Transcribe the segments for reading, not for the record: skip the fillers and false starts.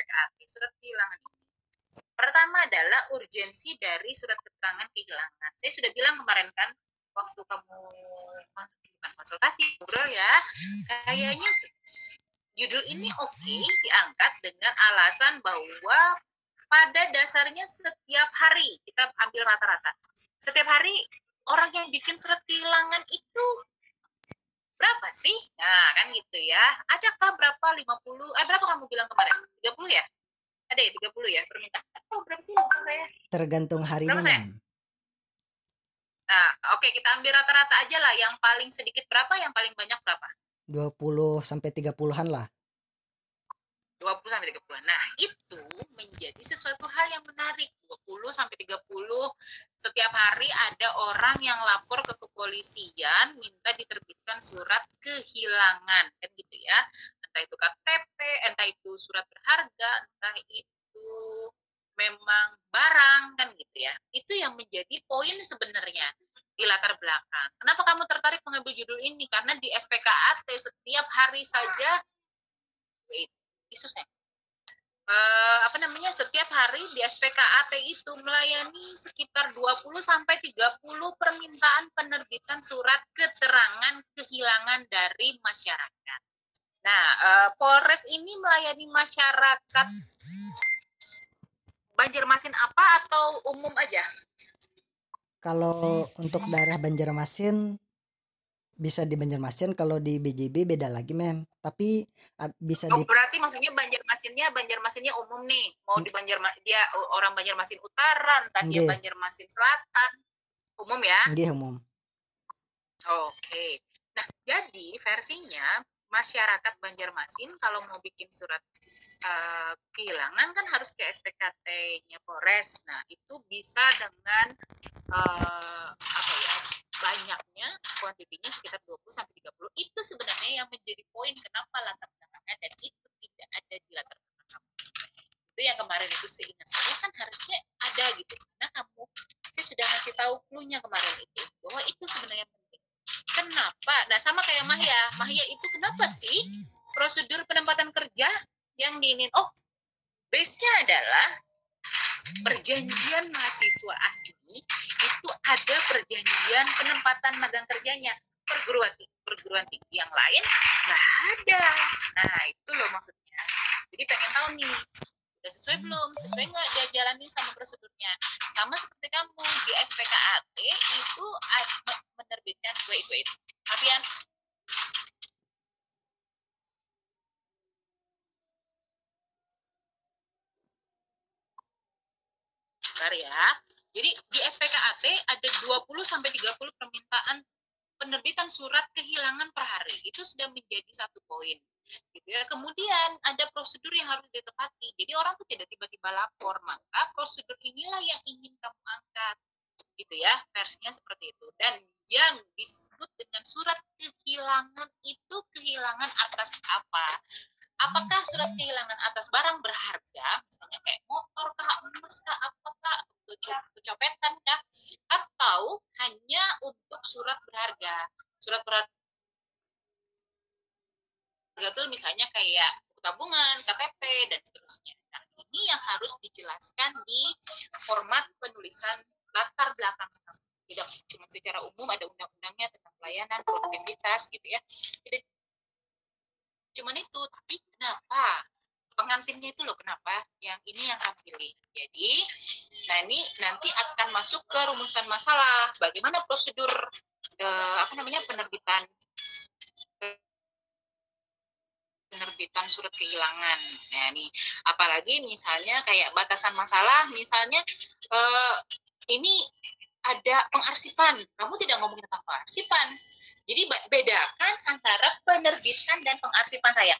SPKAT, surat kehilangan ini. Pertama adalah urgensi dari surat keterangan kehilangan. Saya sudah bilang kemarin kan, waktu kamu konsultasi, ngobrol ya, kayaknya judul ini oke diangkat dengan alasan bahwa pada dasarnya setiap hari, kita ambil rata-rata, setiap hari orang yang bikin surat kehilangan itu berapa sih? Nah, kan gitu ya. Adakah berapa 50? Berapa kamu bilang kemarin? 30 ya? Ada ya 30 ya permintaan. Oh, berapa sih lupa saya? Tergantung harinya, Ma'am. Nah, oke, kita ambil rata-rata aja lah. Yang paling sedikit berapa, yang paling banyak berapa? 20 sampai 30-an lah. 20 sampai 30. Nah, itu menjadi sesuatu hal yang menarik. 20 sampai 30 setiap hari ada orang yang lapor ke kepolisian minta diterbitkan surat kehilangan, kan gitu ya. Entah itu KTP, entah itu surat berharga, entah itu memang barang, kan gitu ya. Itu yang menjadi poin sebenarnya di latar belakang. Kenapa kamu tertarik mengambil judul ini? Karena di SPKAT setiap hari saja setiap hari di SPKAT itu melayani sekitar 20 sampai 30 permintaan penerbitan surat keterangan kehilangan dari masyarakat. Nah, Polres ini melayani masyarakat Banjarmasin apa atau umum aja? Kalau untuk daerah Banjarmasin bisa di Banjarmasin, kalau di BJB beda lagi, Mem. Tapi bisa di berarti maksudnya Banjarmasinnya umum nih. Mau di dia orang Banjarmasin Utara, entah dia Banjarmasin Selatan. Umum ya? Nggih, umum. Oke. Nah, jadi versinya masyarakat Banjarmasin kalau mau bikin surat kehilangan kan harus ke SPKT-nya Polres. Nah, itu bisa dengan banyaknya kuantitinya sekitar 20 sampai 30. Itu sebenarnya yang menjadi poin kenapa latar belakangnya dan itu tidak ada di latar belakang kamu. Itu yang kemarin itu seingat saya kan harusnya ada gitu. Karena saya sudah ngasih tahu clue-nya kemarin itu bahwa itu sebenarnya penting. Kenapa? Nah, sama kayak Mahya itu kenapa sih prosedur penempatan kerja yang diinin? Oh, base-nya adalah perjanjian mahasiswa asli itu ada perjanjian penempatan magang kerjanya. Perguruan tinggi yang lain nggak ada. Nah, itu loh maksudnya. Jadi pengen tahu nih, udah sesuai belum? Sesuai nggak dia jalanin sama prosedurnya? Sama seperti kamu di SPKAT itu menerbitkan itu. Tapi ya. Jadi di SPKAT ada 20 sampai 30 permintaan penerbitan surat kehilangan per hari. Itu sudah menjadi satu poin. Gitu ya. Kemudian ada prosedur yang harus ditepati. Jadi orang tuh tidak tiba-tiba lapor, maka prosedur inilah yang ingin kamu angkat. Gitu ya, versinya seperti itu. Dan yang disebut dengan surat kehilangan itu kehilangan atas apa? Apakah surat kehilangan atas barang berharga, misalnya kayak motor kah, emas kah, apakah kecopetan kah, atau hanya untuk surat berharga? Surat berharga itu misalnya kayak tabungan, KTP, dan seterusnya. Nah, ini yang harus dijelaskan di format penulisan latar belakang. Tidak cuma secara umum ada undang-undangnya tentang pelayanan, produktivitas gitu ya. Tidak cuman itu, tapi kenapa pengantinnya itu loh, kenapa yang ini yang kamu pilih. Jadi nah ini nanti akan masuk ke rumusan masalah bagaimana prosedur penerbitan surat kehilangan. Nah ini apalagi misalnya kayak batasan masalah, misalnya ini ada pengarsipan, kamu tidak ngomongin tentang pengarsipan. Jadi bedakan antara penerbitan dan pengarsipan saya.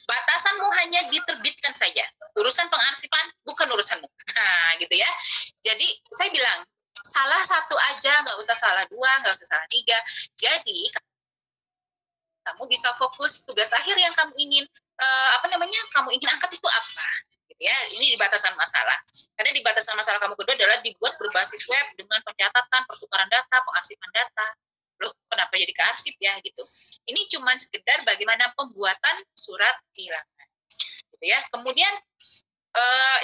Batasanmu hanya diterbitkan saja. Urusan pengarsipan bukan urusanmu. Nah, gitu ya. Jadi saya bilang salah satu aja, nggak usah salah dua, nggak usah salah tiga. Jadi kamu bisa fokus tugas akhir yang kamu ingin kamu ingin angkat itu apa. Ya, ini di batasan masalah. Karena di batasan masalah kamu kedua adalah dibuat berbasis web dengan pencatatan, pertukaran data, pengarsipan data. Loh, kenapa jadi kearsip ya gitu? Ini cuma sekedar bagaimana pembuatan surat kehilangan. gitu ya. Kemudian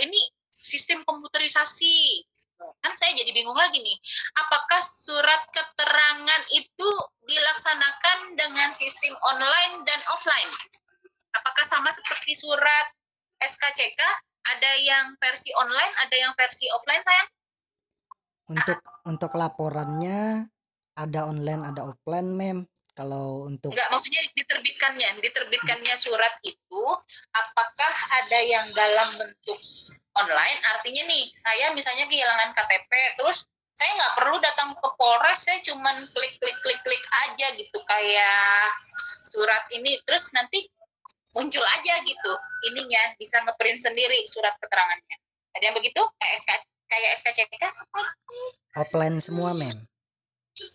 ini sistem komputerisasi. Kan saya jadi bingung lagi nih. Apakah surat keterangan itu dilaksanakan dengan sistem online dan offline? Apakah sama seperti surat SKCK? Ada yang versi online, ada yang versi offline, sayang? Untuk laporannya ada online ada offline, Mem. Kalau untuk enggak, maksudnya diterbitkannya surat itu apakah ada yang dalam bentuk online? Artinya nih, saya misalnya kehilangan KTP, terus saya nggak perlu datang ke Polres, saya cuman klik aja gitu, kayak surat ini, terus nanti muncul aja gitu ininya, bisa ngeprint sendiri surat keterangannya. Ada yang begitu? Kayak SKCK? offline semua, Mem.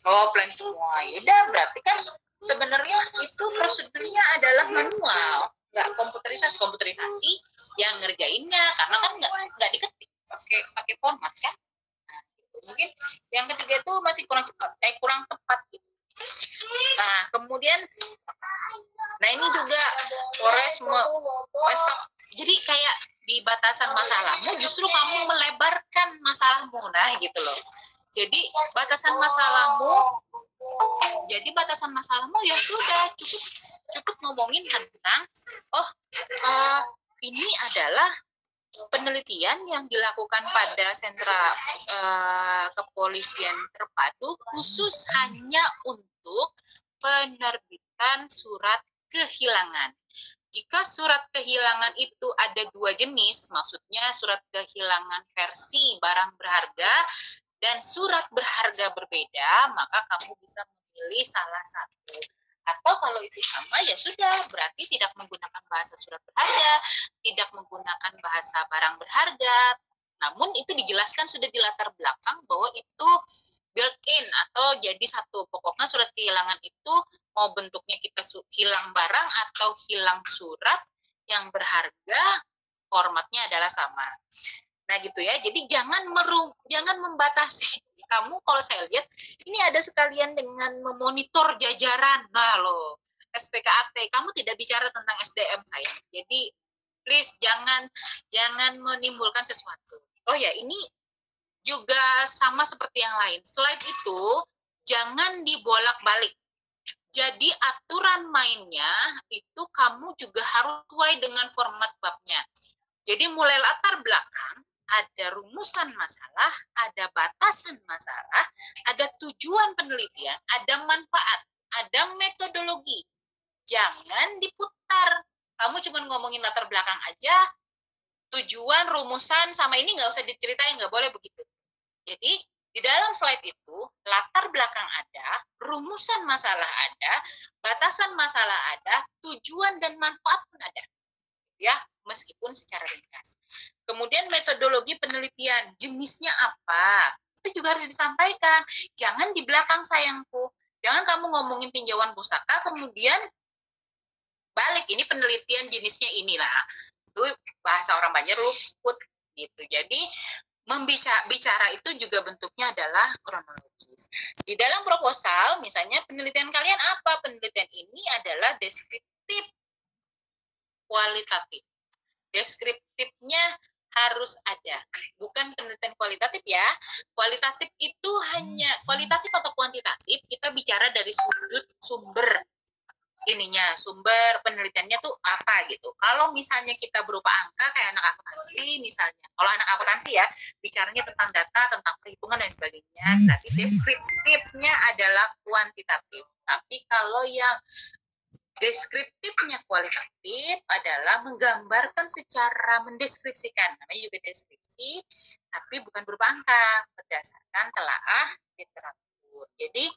Offline semua. Yaudah, berarti kan sebenarnya itu prosedurnya adalah manual, nggak komputerisasi yang ngerjainnya, karena kan nggak diketik pakai format kan. Nah, gitu. Mungkin yang ketiga itu masih kurang tepat gitu. Nah, kemudian ini juga Polres jadi kayak di batasan masalahmu justru kamu melebarkan masalahmu, nah gitu loh. Jadi batasan masalahmu ya sudah cukup ngomongin tentang ini adalah penelitian yang dilakukan pada sentra kepolisian terpadu khusus hanya untuk penerbitan surat kehilangan. Jika surat kehilangan itu ada 2 jenis, maksudnya surat kehilangan versi barang berharga dan surat berharga berbeda, maka kamu bisa memilih salah satu. Atau kalau itu sama, ya sudah, berarti tidak menggunakan bahasa surat berharga, tidak menggunakan bahasa barang berharga. Namun itu dijelaskan sudah di latar belakang bahwa itu built-in atau jadi satu. Pokoknya surat kehilangan itu mau bentuknya kita hilang barang atau hilang surat yang berharga, formatnya adalah sama. Nah gitu ya, jadi jangan membatasi. Kamu kalau saya lihat, ini ada sekalian dengan memonitor jajaran. Nah loh, SPKAT, kamu tidak bicara tentang SDM saya. Jadi please jangan menimbulkan sesuatu. Oh ya, ini juga sama seperti yang lain. Slide itu jangan dibolak-balik. Jadi aturan mainnya itu kamu juga harus sesuai dengan format babnya. Jadi mulai latar belakang, ada rumusan masalah, ada batasan masalah, ada tujuan penelitian, ada manfaat, ada metodologi. Jangan diputar. Kamu cuma ngomongin latar belakang aja, tujuan, rumusan, sama ini nggak usah diceritain, nggak boleh begitu. Jadi di dalam slide itu latar belakang ada, rumusan masalah ada, batasan masalah ada, tujuan dan manfaat pun ada, ya, meskipun secara ringkas. Kemudian metodologi penelitian, jenisnya apa, itu juga harus disampaikan. Jangan di belakang sayangku, jangan kamu ngomongin tinjauan pusaka kemudian balik, ini penelitian jenisnya inilah. Itu bahasa orang Banjar luput gitu. Jadi bicara itu juga bentuknya adalah kronologis. Di dalam proposal, misalnya penelitian kalian apa? Penelitian ini adalah deskriptif kualitatif. Deskriptifnya harus ada, bukan penelitian kualitatif ya. Kualitatif itu hanya kualitatif atau kuantitatif, kita bicara dari sumber ininya, sumber penelitiannya tuh apa gitu. Kalau misalnya kita berupa angka kayak anak akuntansi misalnya, kalau anak akuntansi ya bicaranya tentang data, tentang perhitungan dan sebagainya, berarti deskriptifnya adalah kuantitatif. Tapi kalau yang deskriptifnya kualitatif adalah menggambarkan secara mendeskripsikan, namanya juga deskripsi, tapi bukan berupa angka, berdasarkan telaah literatur. Jadi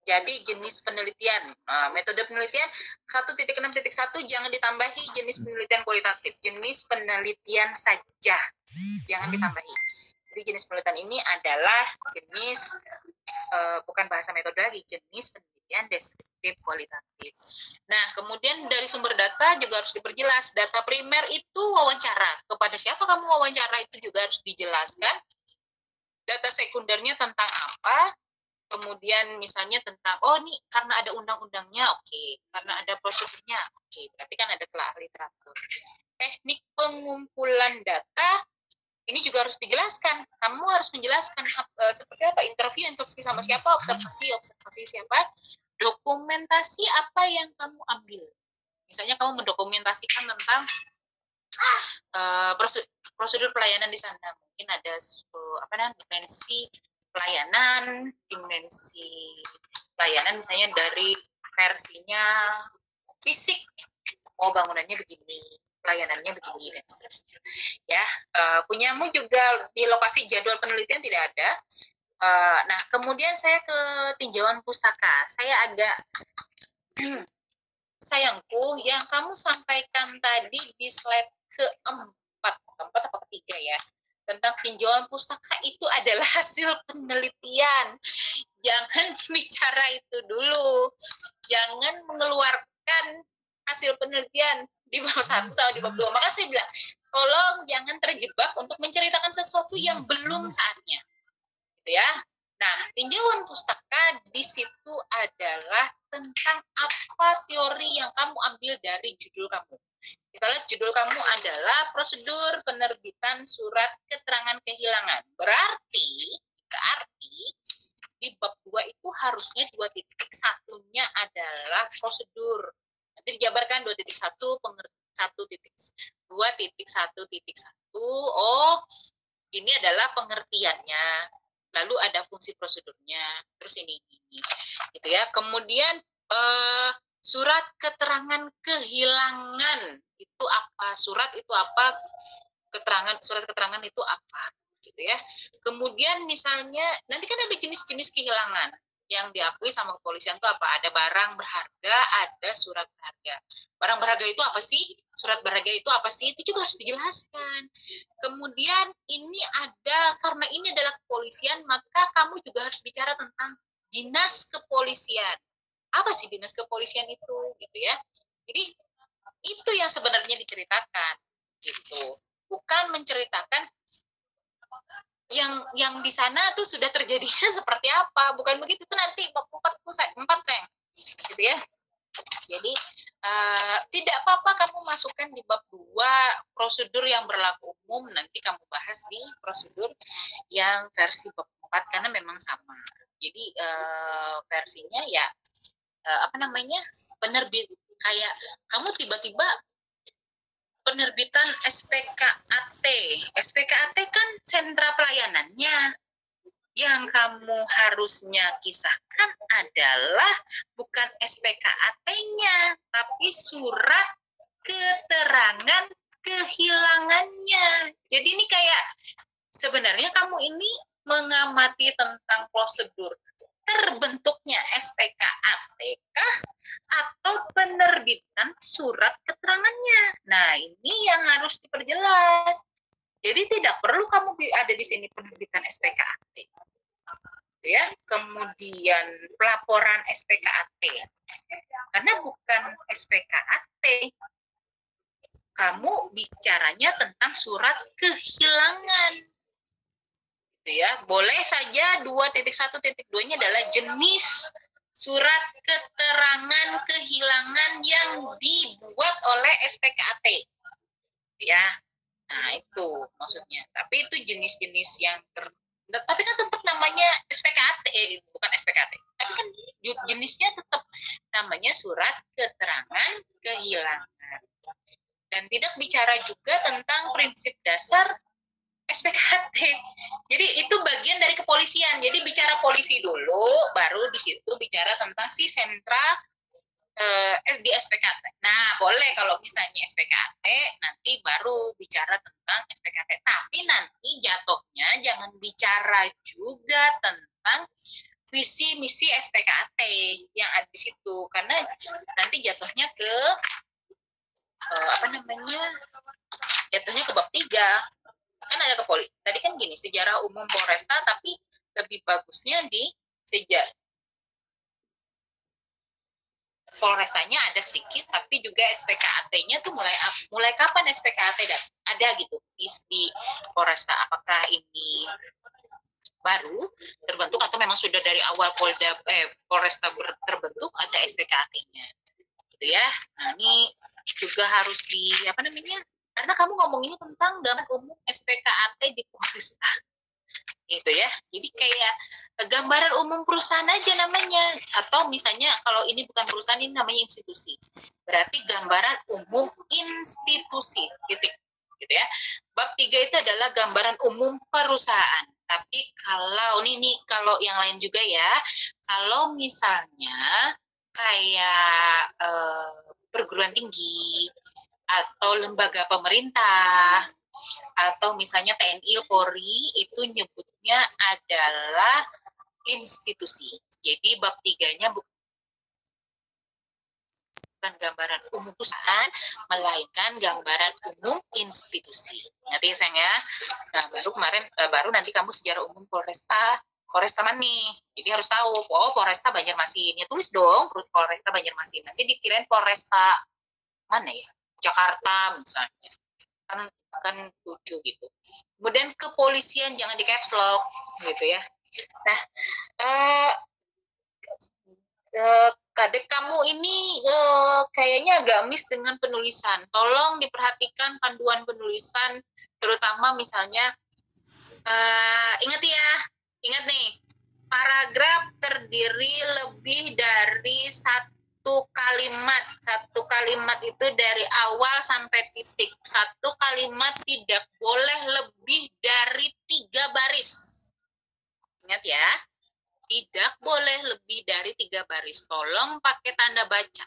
jadi jenis penelitian, metode penelitian 1.6.1 jangan ditambahi jenis penelitian kualitatif, jenis penelitian saja, jangan ditambahi. Jadi jenis penelitian ini adalah jenis bukan bahasa metode lagi, jenis penelitian deskriptif kualitatif. Nah, kemudian dari sumber data juga harus diperjelas. Data primer itu wawancara. Kepada siapa kamu wawancara itu juga harus dijelaskan. Data sekundernya tentang apa? Kemudian misalnya tentang, oh nih karena ada undang-undangnya, oke. Karena ada prosedurnya, oke. Berarti kan ada telah literatur. Teknik pengumpulan data, ini juga harus dijelaskan. Kamu harus menjelaskan seperti apa, interview sama siapa, observasi siapa, dokumentasi apa yang kamu ambil. Misalnya kamu mendokumentasikan tentang prosedur pelayanan di sana. Mungkin ada dimensi pelayanan misalnya dari versinya fisik, bangunannya begini, pelayanannya begini dan seterusnya. Ya, punyamu juga di lokasi jadwal penelitian tidak ada. Nah, kemudian saya ke tinjauan pustaka. Saya agak sayangku yang kamu sampaikan tadi di slide keempat apa ketiga ya, tentang tinjauan pustaka itu adalah hasil penelitian. Jangan bicara itu dulu. Jangan mengeluarkan hasil penelitian di bab 1 sama di bab 2. Maka saya bilang, tolong jangan terjebak untuk menceritakan sesuatu yang belum saatnya. Gitu ya. Nah, tinjauan pustaka di situ adalah tentang apa teori yang kamu ambil dari judul kamu. Kita lihat judul kamu adalah prosedur penerbitan surat keterangan kehilangan. Berarti di bab 2 itu harusnya 2.1-nya adalah prosedur. Nanti dijabarkan 2.1 1.2.1.1. Oh, ini adalah pengertiannya. Lalu ada fungsi prosedurnya. Terus ini. Gitu ya. Kemudian surat keterangan kehilangan itu apa? Surat itu apa? Surat keterangan itu apa? Gitu ya. Kemudian misalnya nanti kan ada jenis-jenis kehilangan yang diakui sama kepolisian itu apa? Ada barang berharga, ada surat berharga. Barang berharga itu apa sih? Surat berharga itu apa sih? Itu juga harus dijelaskan. Kemudian ini ada, karena ini adalah kepolisian, maka kamu juga harus bicara tentang dinas kepolisian. Apa sih dinas kepolisian itu? Gitu ya. Jadi itu yang sebenarnya diceritakan. Gitu. Bukan menceritakan yang di sana tuh sudah terjadinya seperti apa, bukan begitu. Itu nanti bab 4 sayang, gitu ya. Jadi tidak apa-apa kamu masukkan di bab 2 prosedur yang berlaku umum, nanti kamu bahas di prosedur yang versi bab 4 karena memang sama. Jadi versinya ya penerbit, kayak kamu tiba-tiba penerbitan SPKAT. SPKAT kan sentra pelayanannya. Yang kamu harusnya kisahkan adalah bukan SPKAT-nya, tapi surat keterangan kehilangannya. Jadi ini kayak sebenarnya kamu ini mengamati tentang prosedur terbentuknya SPKAT kah atau penerbitan surat keterangannya. Nah, ini yang harus diperjelas. Jadi tidak perlu kamu ada di sini penerbitan SPKAT. Ya, kemudian pelaporan SPKAT. Karena bukan SPKAT. Kamu bicaranya tentang surat kehilangan. Ya, boleh saja 2.1.2-nya adalah jenis surat keterangan kehilangan yang dibuat oleh SPKAT. Ya. Nah, itu maksudnya. Tapi itu jenis-jenis yang tapi kan tetap namanya SPKAT, bukan SPKAT. Tapi kan jenisnya tetap namanya surat keterangan kehilangan. Dan tidak bicara juga tentang prinsip dasar SPKAT. Jadi itu bagian dari kepolisian. Jadi bicara polisi dulu, baru di situ bicara tentang si sentra di SPKAT. Nah, boleh kalau misalnya SPKAT, nanti baru bicara tentang SPKAT. Tapi nanti jatuhnya jangan bicara juga tentang visi misi SPKAT yang ada di situ, karena nanti jatuhnya ke jatuhnya ke bab 3. Kan ada ke polisi. Tadi kan gini, sejarah umum Polresta, tapi lebih bagusnya di sejarah Polrestanya ada sedikit, tapi juga SPKAT-nya tuh mulai kapan SPKAT ada gitu di Polresta? Apakah ini baru terbentuk atau memang sudah dari awal Polresta terbentuk, ada SPKAT-nya gitu ya. Nah ini juga harus karena kamu ngomonginnya tentang gambaran umum SPKAT di Polresta gitu ya. Jadi kayak gambaran umum perusahaan aja namanya, atau misalnya kalau ini bukan perusahaan, ini namanya institusi, berarti gambaran umum institusi titik gitu ya. Bab 3 itu adalah gambaran umum perusahaan. Tapi kalau yang lain juga ya, kalau misalnya kayak perguruan tinggi atau lembaga pemerintah atau misalnya TNI, Polri, itu nyebutnya adalah institusi. Jadi bab 3-nya bukan gambaran umum perusahaan, melainkan gambaran umum institusi. Ngerti ya sayang ya? Nah, baru nanti kamu sejarah umum Polresta mana nih? Jadi harus tahu, Polresta Banjarmasin. Ya tulis dong, Polresta Banjarmasin. Nanti dikirain Polresta mana ya? Jakarta misalnya. Kan lucu gitu. Kemudian kepolisian jangan di caps lock gitu ya. Nah, kadek kamu ini kayaknya agak miss dengan penulisan. Tolong diperhatikan panduan penulisan, terutama misalnya ingat nih, paragraf terdiri lebih dari satu kalimat. Satu kalimat itu dari awal sampai titik. Satu kalimat tidak boleh lebih dari 3 baris. Ingat ya, tidak boleh lebih dari 3 baris. Tolong pakai tanda baca.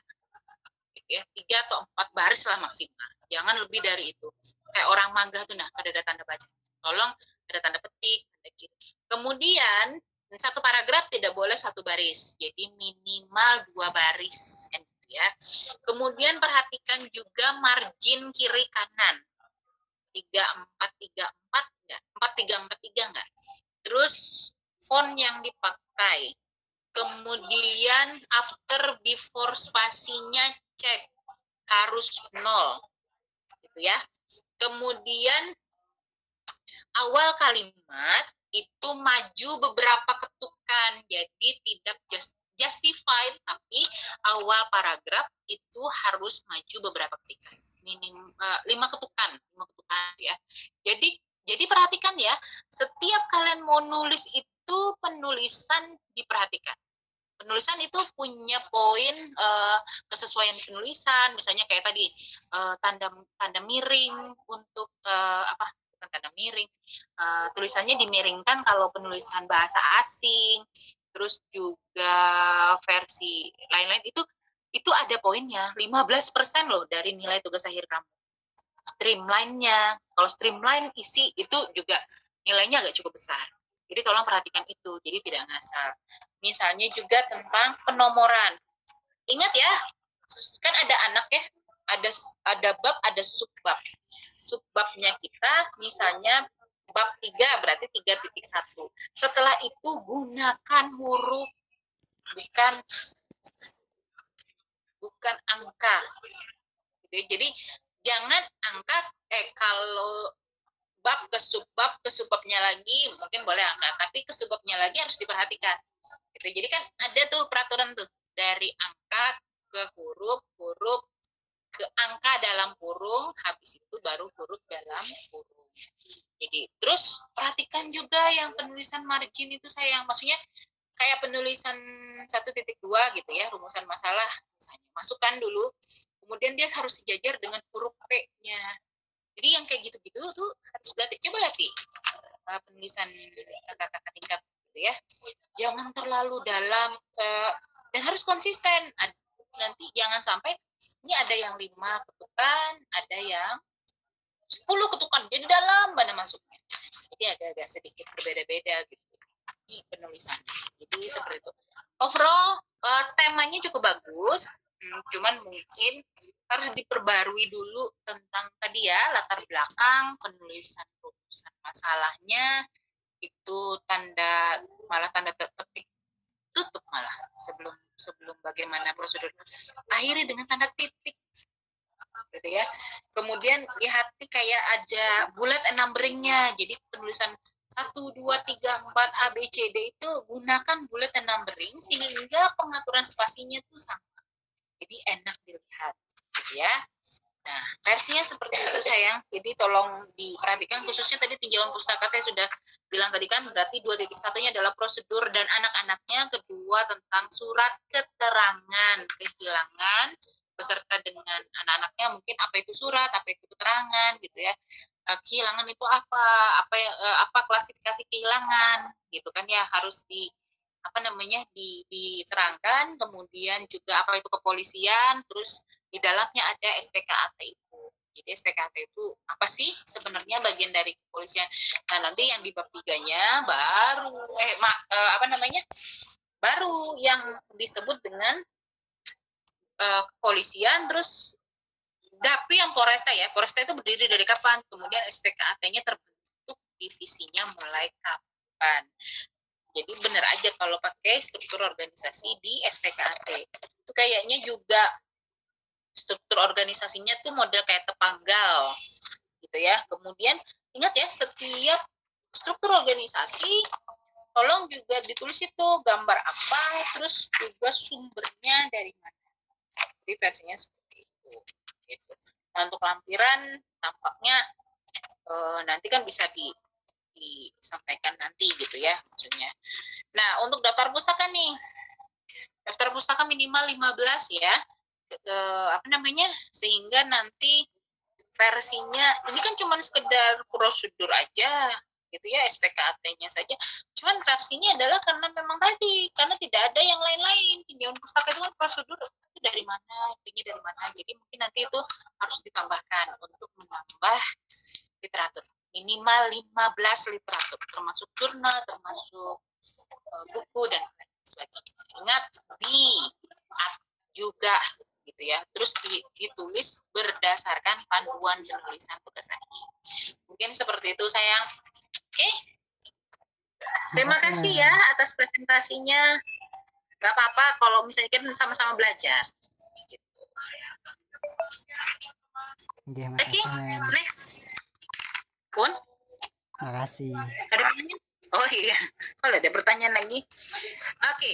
Ya, 3 atau 4 baris lah maksimal. Jangan lebih dari itu. Kayak orang magang tuh, ada tanda baca. Tolong ada tanda petik, tanda kiri. Kemudian satu paragraf tidak boleh 1 baris. Jadi minimal 2 baris. Ya. Kemudian perhatikan juga margin kiri kanan. 3434 enggak? 4343 enggak? Terus font yang dipakai. Kemudian after before spasinya cek harus 0. Gitu ya. Kemudian awal kalimat itu maju beberapa ketukan. Jadi tidak justified, tapi awal paragraf itu harus maju beberapa ketukan. 5 ketukan ya. Jadi perhatikan ya, setiap kalian mau nulis itu penulisan diperhatikan. Penulisan itu punya poin kesesuaian penulisan, misalnya kayak tadi tanda miring untuk bukan tanda miring, tulisannya dimiringkan kalau penulisan bahasa asing, terus juga versi lain-lain itu ada poinnya, 15% loh dari nilai tugas akhir kamu. Streamline-nya, kalau streamline isi itu juga nilainya agak cukup besar. Jadi tolong perhatikan itu, jadi tidak ngasal. Misalnya juga tentang penomoran. Ingat ya, kan ada anak ya, ada bab, ada subbab. Subbabnya kita misalnya bab 3 berarti 3.1. Setelah itu gunakan huruf bukan angka. Jadi jangan angka kalau bab ke subbabnya lagi mungkin boleh angka, tapi ke subbabnya lagi harus diperhatikan. Gitu. Jadi kan ada tuh peraturan tuh dari angka ke huruf ke angka dalam kurung, habis itu baru huruf dalam kurung. Jadi terus perhatikan juga yang penulisan margin itu maksudnya kayak penulisan 1.2 gitu ya, rumusan masalah misalnya. Masukkan dulu, kemudian dia harus sejajar dengan huruf P-nya. Jadi yang kayak gitu-gitu tuh harus latih. Coba latih penulisan kakak-kakak tingkat gitu ya. Jangan terlalu dalam dan harus konsisten. Nanti jangan sampai ini ada yang 5 ketukan, ada yang 10 ketukan. Jadi dalam mana masuknya. Jadi agak-agak sedikit berbeda-beda gitu di penulisan. Jadi seperti itu. Overall temanya cukup bagus. Cuman mungkin harus diperbarui dulu tentang tadi ya, latar belakang, penulisan rumusan masalahnya, itu tanda petik tutup malah sebelum bagaimana prosedur. Akhiri dengan tanda titik. Gitu ya. Kemudian di hati kayak ada bullet and numbering-nya. Jadi penulisan 1, 2, 3, 4 A, B, C, D itu gunakan bulletin numbering sehingga pengaturan spasinya tuh sama. Jadi enak dilihat, gitu ya. Nah, versinya seperti itu sayang. Jadi tolong diperhatikan khususnya tadi tinjauan pustaka saya sudah bilang tadi kan, berarti 2.1-nya adalah prosedur dan anak-anaknya, kedua tentang surat keterangan kehilangan beserta dengan anak-anaknya, mungkin apa itu surat, apa itu keterangan gitu ya. Kehilangan itu apa klasifikasi kehilangan gitu kan ya, harus diterangkan. Kemudian juga apa itu kepolisian, terus di dalamnya ada SPKAT itu. Jadi SPKAT itu apa sih sebenarnya, bagian dari kepolisian. Nah, nanti yang di bab 3-nya baru yang disebut dengan kepolisian, terus tapi yang Polresta ya. Polresta itu berdiri dari kapan? Kemudian SPKAT-nya terbentuk divisinya mulai kapan? Jadi benar aja kalau pakai struktur organisasi di SPKAT. Itu kayaknya juga struktur organisasinya tuh model kayak tepanggal gitu ya. Kemudian ingat ya, setiap struktur organisasi tolong juga ditulis itu gambar apa, terus juga sumbernya dari mana. Jadi versinya seperti itu. Gitu. Nah, untuk lampiran tampaknya nanti kan bisa disampaikan nanti gitu ya maksudnya. Nah, untuk daftar pustaka nih, daftar pustaka minimal 15 ya, sehingga nanti versinya ini kan cuma sekedar prosedur aja gitu ya, SPKAT-nya saja. Cuman versinya adalah karena memang tadi, karena tidak ada yang lain-lain. Tinjauan pustaka itu kan prosedur itu dari mana, intinya dari mana. Jadi mungkin nanti itu harus ditambahkan untuk menambah literatur. Minimal 15 literatur, termasuk jurnal, termasuk buku dan lain sebagainya. Ingat di juga gitu ya. Terus ditulis berdasarkan panduan penulisan tugas akhir. Mungkin seperti itu sayang. Oke. Terima kasih ya atas presentasinya. Gak apa-apa kalau misalnya kita sama-sama belajar. Gitu. Oke, next. Pun. Makasih. Ada pertanyaan? Oh iya. Kalau ada pertanyaan lagi. Oke.